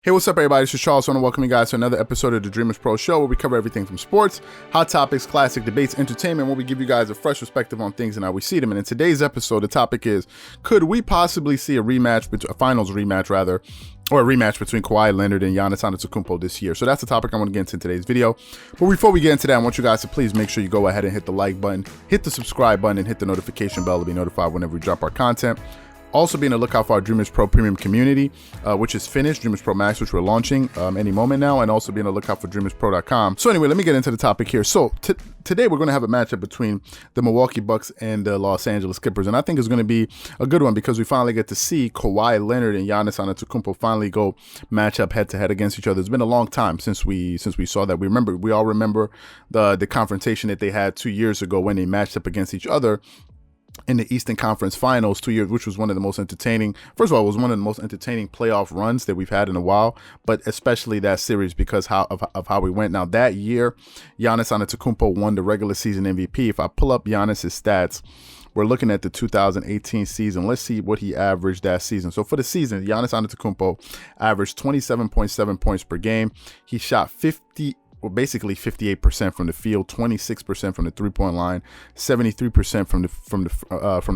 Hey, what's up, everybody? This is Charles. I want to welcome you guys to another episode of the Dreamerspro Show, where we cover everything from sports, hot topics, classic debates, entertainment, where we give you guys a fresh perspective on things and how we see them. And in today's episode, the topic is, could we possibly see a finals rematch, or a rematch between Kawhi Leonard and Giannis Antetokounmpo this year? So that's the topic I want to get into in today's video. But before we get into that, I want you guys to please make sure you go ahead and hit the like button, hit the subscribe button, and hit the notification bell to be notified whenever we drop our content. Also be on the lookout for our Dreamerspro Premium community, which is finished, Dreamerspro Max, which we're launching any moment now, and also be on the lookout for Dreamerspro.com. So anyway, let me get into the topic here. So today we're going to have a matchup between the Milwaukee Bucks and the Los Angeles Clippers, and I think it's going to be a good one because we finally get to see Kawhi Leonard and Giannis Antetokounmpo finally go match up head-to-head against each other. It's been a long time since we saw that. We all remember the confrontation that they had 2 years ago when they matched up against each other in the Eastern Conference Finals 2 years, which was one of the most entertaining. First of all, it was one of the most entertaining playoff runs that we've had in a while, but especially that series because of how we went. Now that year, Giannis Antetokounmpo won the regular season MVP. If I pull up Giannis's stats, we're looking at the 2018 season. Let's see what he averaged that season. So for the season, Giannis Antetokounmpo averaged 27.7 points per game. He shot basically 58% from the field, 26% from the three-point line, 73% from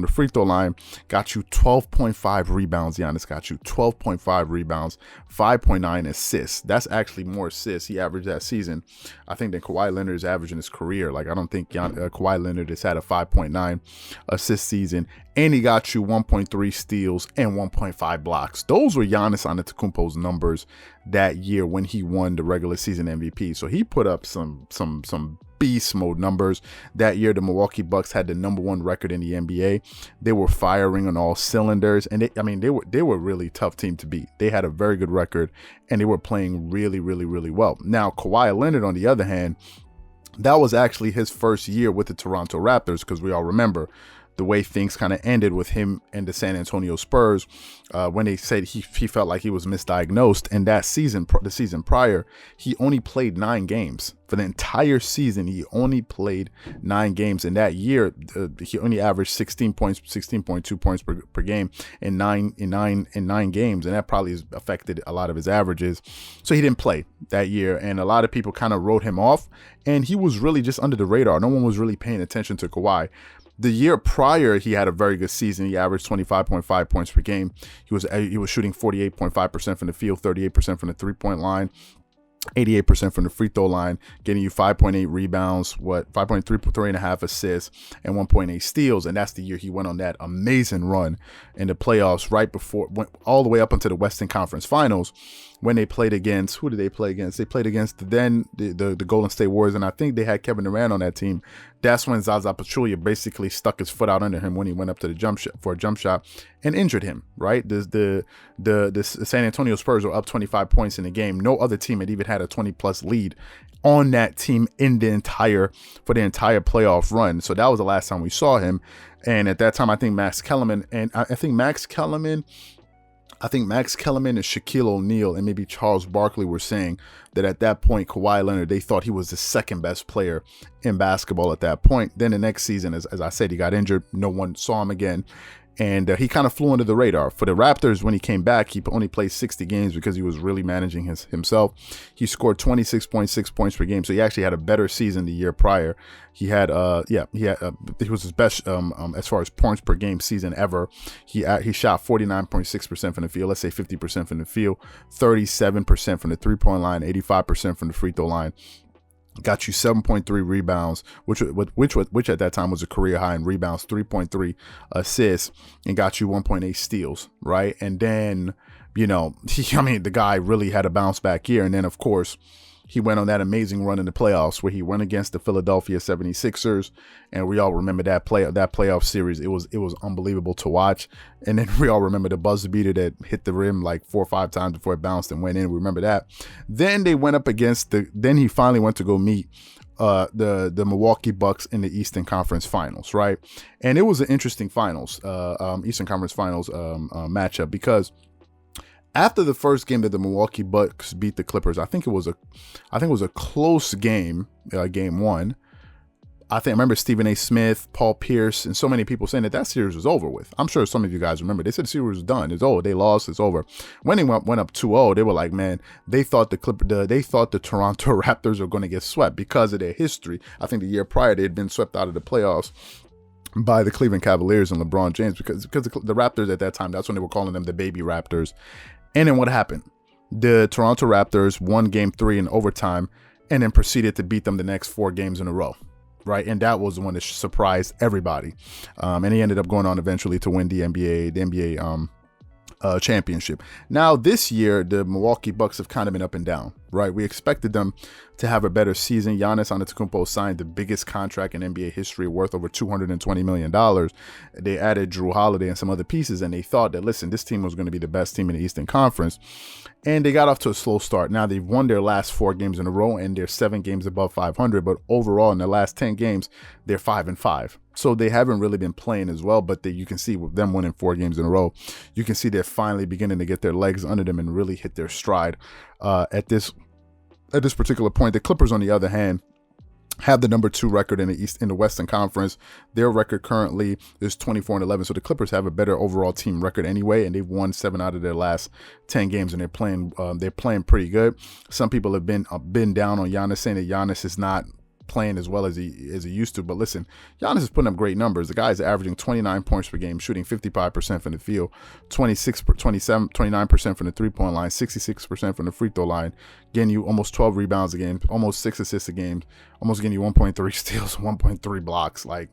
the free throw line. Got you 12.5 rebounds. Giannis got you 12.5 rebounds, 5.9 assists. That's actually more assists he averaged that season, I think, than Kawhi Leonard is averaging his career. Like, I don't think Kawhi Leonard has had a 5.9 assist season. And he got you 1.3 steals and 1.5 blocks. Those were Giannis Antetokounmpo's numbers that year when he won the regular season MVP. So he put up some beast mode numbers. That year, the Milwaukee Bucks had the #1 record in the NBA. They were firing on all cylinders, and they were a really tough team to beat. They had a very good record, and they were playing really, really, really well. Now, Kawhi Leonard, on the other hand, that was actually his first year with the Toronto Raptors, because we all remember the way things kind of ended with him and the San Antonio Spurs when they said he felt like he was misdiagnosed. And that season, the season prior, he only played 9 games. For the entire season, he only played 9 games. And that year, he only averaged 16.2 points per game in nine games. And that probably has affected a lot of his averages. So he didn't play that year. And a lot of people kind of wrote him off. And he was really just under the radar. No one was really paying attention to Kawhi. The year prior, he had a very good season. He averaged 25.5 points per game. He was shooting 48.5% from the field, 38% from the three-point line, 88% from the free throw line, getting you 5.8 rebounds, 3.5 assists, and 1.8 steals. And that's the year he went on that amazing run in the playoffs, went all the way up into the Western Conference Finals, when they played against, who did they play against? They played against the Golden State Warriors, and I think they had Kevin Durant on that team. That's when Zaza Pachulia basically stuck his foot out under him when he went up to the jump shot and injured him, right? The San Antonio Spurs were up 25 points in the game. No other team had even had a 20-plus lead on that team for the entire playoff run. So that was the last time we saw him. And at that time, I think Max Kellerman and Shaquille O'Neal and maybe Charles Barkley were saying that at that point, Kawhi Leonard, they thought he was the second best player in basketball at that point. Then the next season, as I said, he got injured. No one saw him again. And he kind of flew under the radar. For the Raptors, when he came back, he only played 60 games because he was really managing himself. He scored 26.6 points per game, so he actually had a better season the year prior. He was his best as far as points per game season ever. He shot 49.6% from the field. Let's say 50% from the field, 37% from the three-point line, 85% from the free throw line. Got you 7.3 rebounds, which at that time was a career high in rebounds, 3.3 assists, and got you 1.8 steals, right? And then, the guy really had a bounce back year. And then, of course, he went on that amazing run in the playoffs where he went against the Philadelphia 76ers. And we all remember that playoff series. It was unbelievable to watch. And then we all remember the buzzer beater that hit the rim like 4 or 5 times before it bounced and went in. We remember that. Then they went up against then he finally went to go meet the Milwaukee Bucks in the Eastern Conference Finals, right? And it was an interesting Eastern Conference Finals matchup because after the first game that the Milwaukee Bucks beat the Clippers, I think it was a close game, game 1. I think I remember Stephen A. Smith, Paul Pierce, and so many people saying that series was over with. I'm sure some of you guys remember. They said the series was done. It's over. They lost. It's over. When they went up 2-0, they were like, man, they thought the Toronto Raptors were going to get swept because of their history. I think the year prior they had been swept out of the playoffs by the Cleveland Cavaliers and LeBron James because the Raptors at that time, that's when they were calling them the baby Raptors. And then what happened? The Toronto Raptors won Game 3 in overtime and then proceeded to beat them the next 4 games in a row. Right, and that was the one that surprised everybody, and he ended up going on eventually to win the NBA championship. Now this year, the Milwaukee Bucks have kind of been up and down. Right, we expected them to have a better season. Giannis Antetokounmpo signed the biggest contract in NBA history, worth over $220 million. They added Drew Holiday and some other pieces, and they thought that, listen, this team was going to be the best team in the Eastern Conference. And they got off to a slow start. Now they've won their last 4 games in a row, and they're 7 games above 500. But overall, in the last 10 games, they're 5-5. So they haven't really been playing as well. But you can see with them winning 4 games in a row, you can see they're finally beginning to get their legs under them and really hit their stride at this particular point. The Clippers, on the other hand, have the number 2 record in the Western Conference. Their record currently is 24-11. So the Clippers have a better overall team record anyway, and they've won 7 out of their last 10 games, and they're playing pretty good. Some people have been down on Giannis, saying that Giannis is not playing as well as he used to. But listen, Giannis is putting up great numbers. The guy is averaging 29 points per game, shooting 55% from the field, 29% from the 3-point line, 66% from the free throw line, getting you almost 12 rebounds a game, almost 6 assists a game, almost getting you 1.3 steals, 1.3 blocks. Like,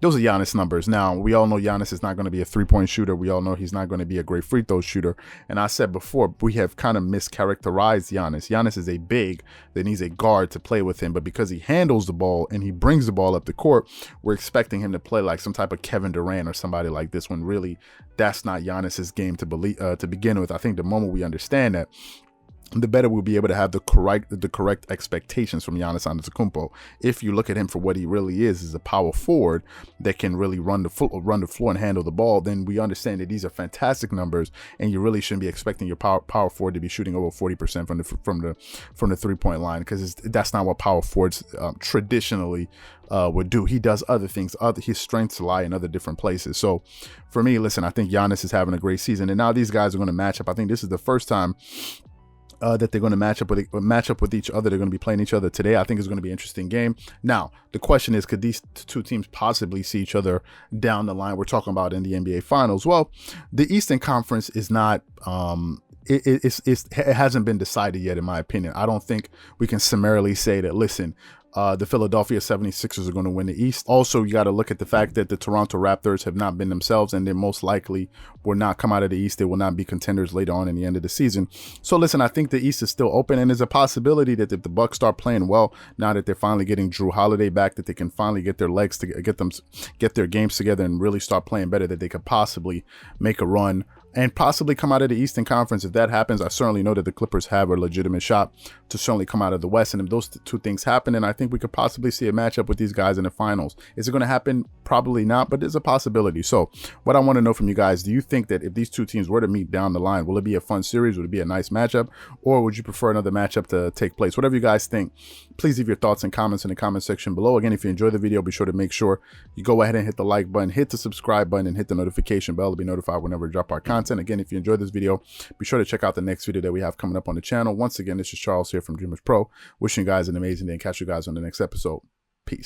those are Giannis numbers. Now, we all know Giannis is not going to be a 3-point shooter. We all know he's not going to be a great free throw shooter. And I said before, we have kind of mischaracterized Giannis. Giannis is a big that needs a guard to play with him. But because he handles the ball and he brings the ball up the court, we're expecting him to play like some type of Kevin Durant or somebody like this, when really that's not Giannis's game to begin with. I think the moment we understand that, the better we'll be able to have the correct expectations from Giannis Antetokounmpo. If you look at him for what he really is a power forward that can really run the floor and handle the ball, then we understand that these are fantastic numbers, and you really shouldn't be expecting your power forward to be shooting over 40% from the 3-point line, because that's not what power forwards traditionally would do. He does other things. His strengths lie in other different places. So for me, listen, I think Giannis is having a great season, and now these guys are going to match up. I think this is the first time that they're going to match up with each other. They're going to be playing each other today. I think it's going to be an interesting game. Now, the question is, could these 2 teams possibly see each other down the line? We're talking about in the NBA Finals. Well, the Eastern Conference is not. It hasn't been decided yet, in my opinion. I don't think we can summarily say that, listen, the Philadelphia 76ers are going to win the East. Also, you got to look at the fact that the Toronto Raptors have not been themselves, and they most likely will not come out of the East. They will not be contenders later on in the end of the season. So listen, I think the East is still open, and there's a possibility that if the Bucks start playing well, now that they're finally getting Drew Holiday back, that they can finally get their legs to get their games together and really start playing better, that they could possibly make a run and possibly come out of the Eastern Conference. If that happens, I certainly know that the Clippers have a legitimate shot to certainly come out of the West. And if those 2 things happen, then I think we could possibly see a matchup with these guys in the finals. Is it going to happen? Probably not, but there's a possibility. So what I want to know from you guys, do you think that if these 2 teams were to meet down the line, will it be a fun series? Would it be a nice matchup? Or would you prefer another matchup to take place? Whatever you guys think, please leave your thoughts and comments in the comment section below. Again, if you enjoyed the video, be sure to make sure you go ahead and hit the like button, hit the subscribe button, and hit the notification bell to be notified whenever we drop our content. Again, if you enjoyed this video, be sure to check out the next video that we have coming up on the channel. Once again, this is Charles here from Dreamerspro, wishing you guys an amazing day, and catch you guys on the next episode. Peace.